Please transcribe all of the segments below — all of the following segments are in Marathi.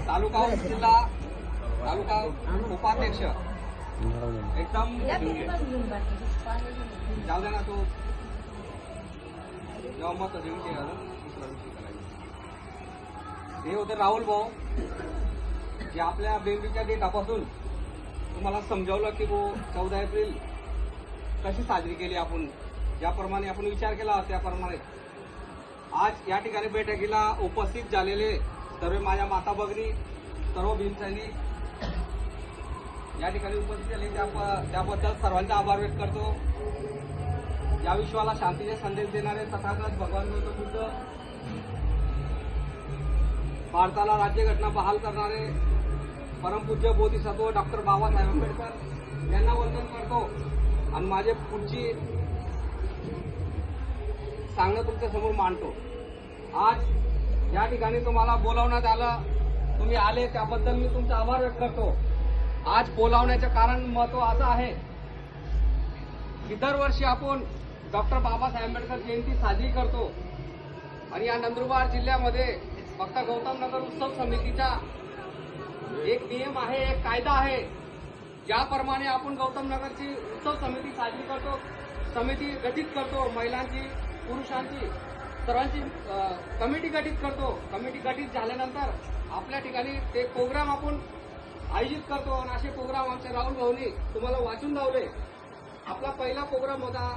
तालुका जिल्हा तालुका उपाध्यक्ष एकदम जाऊ दे ना तो जेव्हा मत जिंकते दुसरा विषय करायचा हे होते राहुल भाऊ जे आपल्या बेंबीच्या डेटापासून तुम्हाला समजावलं की वो 14 एप्रिल कशी साजरी केली आपण ज्याप्रमाणे आपण विचार केला त्याप्रमाणे आज या ठिकाणी बैठकीला उपस्थित झालेले सर्व माझ्या माता भगिनी सर्व भीमसैनिक या ठिकाणी उपस्थित झाले त्याबद्दल सर्वांचा आभार व्यक्त करतो। या विश्वाला शांतीचे संदेश देणारे तथागत भगवान गौतम बुद्ध भारताला राज्यघटना बहाल करणारे परमपूज्य बोधिसत्व डॉक्टर बाबासाहेब आंबेडकर यांना वंदन करतो आणि माझे पुढची सांगणं तुमच्या समोर मांडतो। आज या ठिकाणी तुम्हाला बोलावण्यात आलं तुम्ही आले त्याबद्दल मी तुमचा आभार व्यक्त करतो। आज बोलावण्याचं कारण महत्व असं आहे की दरवर्षी आपण डॉक्टर बाबासाहेब आंबेडकर जयंती साजरी करतो आणि या नंदुरबार जिल्ह्यामध्ये फक्त गौतम नगर उत्सव समितीचा एक नियम आहे एक कायदा आहे ज्याप्रमाणे आपण गौतम नगरची उत्सव समिती साजरी करतो समिती गठीत करतो महिलांची पुरुषांची सर्वांची कमिटी गठीत करतो। कमिटी गठीत झाल्यानंतर आपल्या ठिकाणी ते प्रोग्राम आपण आयोजित करतो आणि असे प्रोग्राम आमच्या राहुल भाऊनी तुम्हाला वाचून लावले। आपला पहिला प्रोग्राम होता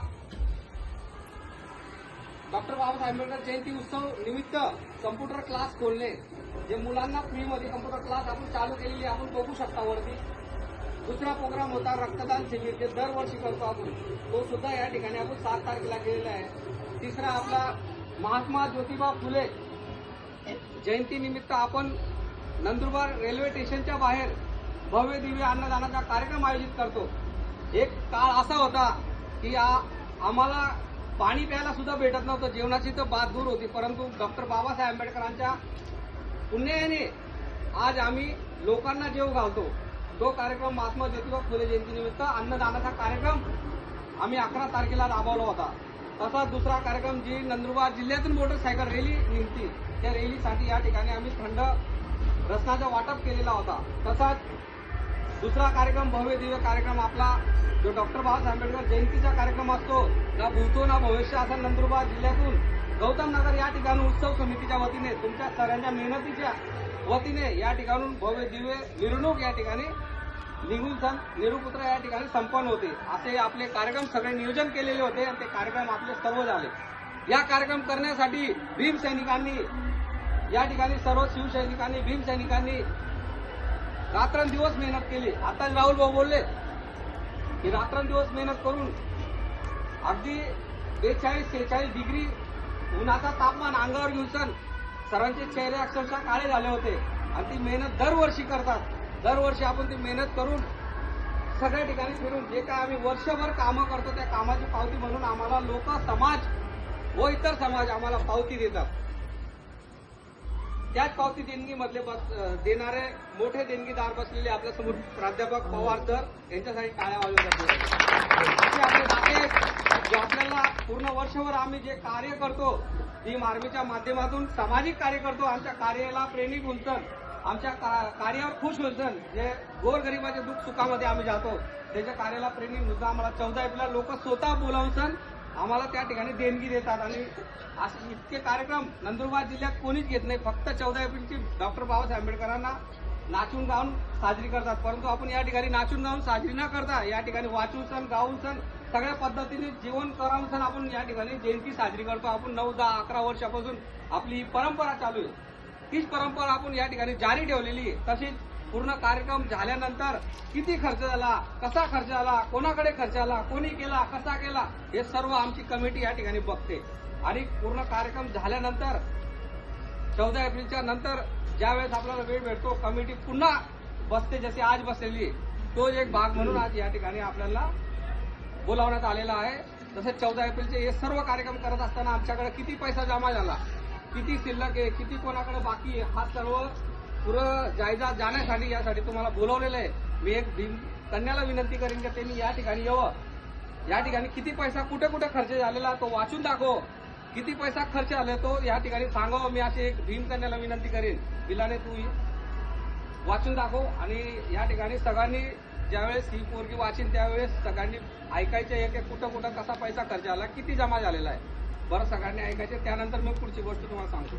डॉक्टर बाबासाहेब आंबेडकर जयंती उत्सव निमित्त कम्प्युटर क्लास खोलणे जे मुलांना फ्रीमध्ये कम्प्युटर क्लास आपण चालू केलेली आपण बघू शकता वरती। दुसरा प्रोग्राम होता रक्तदान शिबिर जे दरवर्षी करतो आपण तो सुद्धा या ठिकाणी आपण 7 तारखेला केलेला आहे। तिसरा आपला महात्मा ज्योतिबा फुले जयंती निमित्त आपण नंदुरबार रेल्वे स्टेशनच्या बाहेर भव्य दिव्य अन्नदानाचा कार्यक्रम आयोजित करतो। एक काळ असा होता की आम्हाला पाणी प्यायला सुद्धा भेटत नव्हतं जेवणाची तर बात दूर होती परंतु डॉक्टर बाबासाहेब आंबेडकरांच्या पुण्याने आज आम्ही लोकांना जेव घालतो। तो कार्यक्रम महात्मा ज्योतिबा फुले जयंती निमित्त अन्नदानाचा कार्यक्रम आम्ही 11 तारखेला राबवला होता। तसाच दुसरा कार्यक्रम जी नंदुरबार जिल्ह्यातून मोटरसायकल रॅली निघती त्या रॅलीसाठी या ठिकाणी आम्ही थंड रसनाचं वाटप केलेला होता। तसाच दुसरा कार्यक्रम भव्य दिव्य कार्यक्रम आपला जो डॉक्टर बाबासाहेब आंबेडकर जयंतीचा कार्यक्रम असतो ना भूतो ना भविष्य असा नंदुरबार जिल्ह्यातून गौतम नगर या ठिकाणी उत्सव समितीच्या वतीने तुमच्या सर्वांच्या मेहनतीच्या वतीने या ठिकाणून भव्य दिव्य मिरवणूक या ठिकाणी निघून सण निरुपुत्र या ठिकाणी संपन्न होते। असे आपले कार्यक्रम सगळे नियोजन केलेले होते आणि ते कार्यक्रम आपले सर्व झाले। या कार्यक्रम करण्यासाठी भीम सैनिकांनी या ठिकाणी सर्व शिवसैनिकांनी भीम सैनिकांनी रात्रंदिवस मेहनत केली। आता राहुल भाऊ बोलले की रात्रंदिवस मेहनत करून अगदी 42-46 डिग्री उन्हाचा तापमान अंगावर घेऊन सण सर्वांचे चेहरे अक्षरशः काळे झाले होते आणि ती मेहनत दरवर्षी करतात। दरवर्षी आपण ती मेहनत करून सगळ्या ठिकाणी फिरून जे काय आम्ही वर्षभर कामं करतो त्या कामाची पावती म्हणून आम्हाला लोक समाज व इतर समाज आम्हाला पावती देतात। त्याच पावती देणगीमधले देणारे मोठे देणगीदार बसलेले आपल्या समोर प्राध्यापक पवार सर यांच्यासाठी टाळ्या वाजवतात। असे आपले नाते जे आपल्याला पूर्ण वर्षभर आम्ही जे कार्य करतो भीम आर्मीच्या माध्यमातून सामाजिक कार्य करतो आमच्या कार्याला प्रेरित होऊन आमच्या कार्यावर खुश होऊन जे गोरगरिबाच्या दुःख सुखामध्ये आम्ही जातो त्याच्या कार्याला प्रेरित होऊन आम्हाला 14 एप्रिलला लोक स्वतः बोलावून आम्हाला त्या ठिकाणी देणगी देतात आणि असे इतके कार्यक्रम नंदुरबार जिल्ह्यात कोणीच घेत नाही। फक्त 14 एप्रिलची डॉक्टर बाबासाहेब आंबेडकरांना नाचून गाऊन साजरी करतात परंतु आपण या ठिकाणी नाचून गाऊन साजरी न करता या ठिकाणी वाचून सण गाऊन सण सगळ्या पद्धतीने जीवन करावून सण आपण या ठिकाणी जयंती साजरी करतो। आपण 9, 10, 11 वर्षापासून आपली ही परंपरा चालू आहे। तीच परंपरा आपण या ठिकाणी जारी ठेवलेली आहे। तशीच पूर्ण कार्यक्रम झाल्यानंतर किती खर्च झाला कसा खर्च झाला कोणाकडे खर्च झाला कोणी केला कसा केला हे सर्व आमची कमिटी या ठिकाणी बघते आणि पूर्ण कार्यक्रम झाल्यानंतर 14 एप्रिलच्या नंतर ज्यावेळेस आपल्याला वेळ भेटतो कमिटी पुन्हा बसते जशी आज बसलेली आहे तो एक भाग म्हणून आज या ठिकाणी आपल्याला बोलावण्यात आलेला आहे। तसेच 14 एप्रिलचे हे सर्व कार्यक्रम करत असताना आमच्याकडे किती पैसा जमा झाला किती शिल्लक आहे किती कोणाकडे बाकी आहे हा सर्व पुरं जायजा जाण्यासाठी यासाठी तुम्हाला बोलवलेलं आहे। मी एक भीम कन्याला विनंती करेन की त्यांनी या ठिकाणी यावं या ठिकाणी किती पैसा कुठे कुठे खर्च झालेला तो वाचून दाखव किती पैसा खर्च झाला तो या ठिकाणी सांगावं। मी अशी एक भीम कन्याला विनंती करेन बिलाने तू वाचून दाखव. आणि या ठिकाणी सगळ्यांनी ज्यावेळेस ही पोरगी वाचीन त्यावेळेस सगळ्यांनी ऐकायचे एक एक कुठं कुठं कसा पैसा खर्च आला, किती जमा झालेला आहे, बरं सगळ्यांनी ऐकायचे. त्यानंतर मी पुढची गोष्ट तुम्हाला सांगतो.